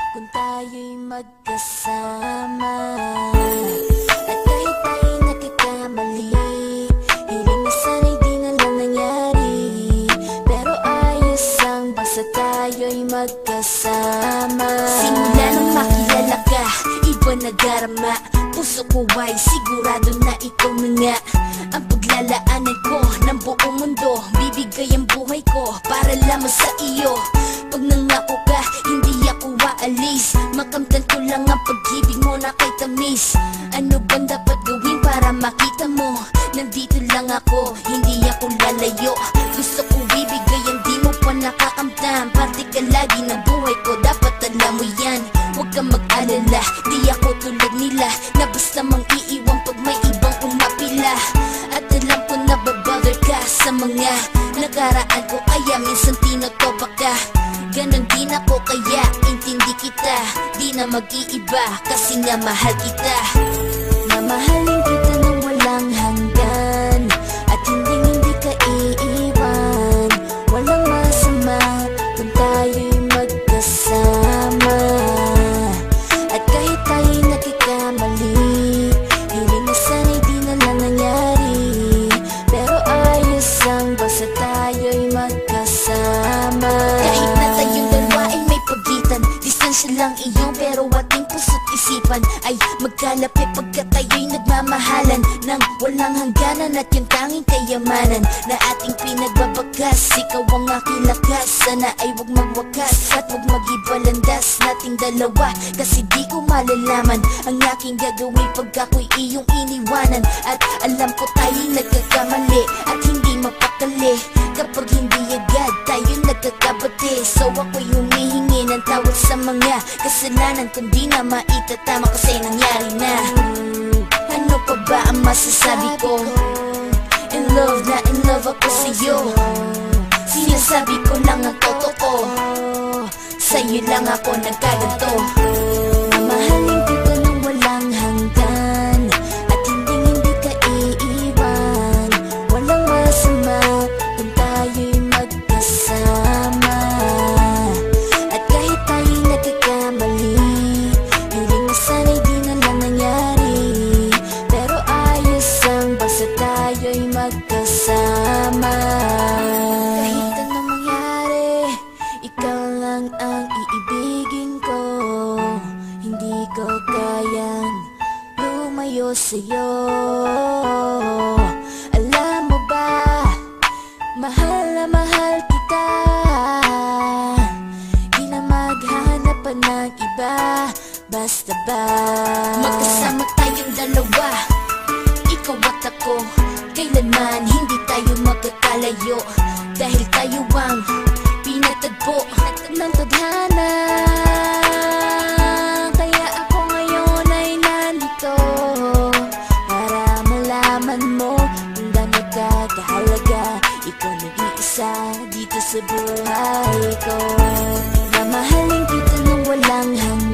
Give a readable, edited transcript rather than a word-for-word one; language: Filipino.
kung tayo'y magkasama. At kahit tayo'y nagkakamali, hiling na sana'y di na lang nangyari. Pero ayos lang basta tayo'y magkasama. Simula nang makilala ka, iba nagarama. Puso ko ay sigurado na ikaw na nga ang paglalaanan ko ng buong mundo. Bibigay ang buhay ko para lamang sa iyo. Pag nangako ka, hindi ako aalis. Makamtan ko lang ang pag-ibig mo na kay tamis. Ano bang dapat gawin para makita mo? Nandito lang ako, hindi ako lalayo. Gusto ko bibigay ang di mo pa nakakamtan. Parte ka lagi ng buhay ko, dapat alam mo yan. Huwag kang mag-alala, di ako tulad nila na basta mang iiwan pag may ibang umapila. At alam ko na babother ka sa mga nakaraan ko, kaya minsan tinotopa ka. Ganon din ako kaya intindi kita. Di na mag-iiba kasi nga mahal kita. Mamahalin kita nang walang hanggan, at hindi ka iiwan. Walang masama kung tayo'y magkasama. At kahit tayo'y nagkakamali, hiling na sana'y di na lang nangyari. Pero ayos lang basta tayo'y magkasama. Kahit na tayong dalawa ay may pagitan, distansya lang iyong pero ating puso't isipan ay magkalapit pagka tayo'y nagmamahalan ng walang hangganan. At yung tanging kayamanan na ating pinagbabagas, ikaw ang aking lakas. Sana ay huwag magwakas at huwag mag-ibalandas nating dalawa, kasi di ko malalaman ang aking gagawin pag ako'y iyong iniwanan. At alam ko tayo'y nagkakamali at hindi mapakali kapag hindi agad tayo nagkakabati. So ako'y humihingi ng tawad sa mga kasalanan kung di na maitatama kasi nangyari na. Ano pa ba ang masasabi ko? In love na in love ako sa'yo. Sinasabi ko lang ang totoo, sa'yo lang ako nagkaganto. Mamahalin kita nang walang hanggan, at hindi ka iiwan. Walang masama kung tayo'y magkasama. At kahit tayo'y nagkakamali, hiling na sana'y di na lang nangyari. Pero ayos lang basta tayo'y magkasama. Kahit anong mangyari, ikaw lang ang iibigin ko. Hindi ko kayang lumayo sa'yo. Alam mo ba, mahal na mahal kita. Di na maghanap pa ng iba, basta ba magkasama tayong dalawa, ikaw at ako. Kailanman hindi tayo magkakalayo, dahil tayo ang pinatagpo ng tadhana. Kaya ako ngayon ay nandito para malaman mo kung gaano ka kahalaga. Ikaw nag-iisa dito sa buhay ko. Mamahalin kita nang walang hanggan,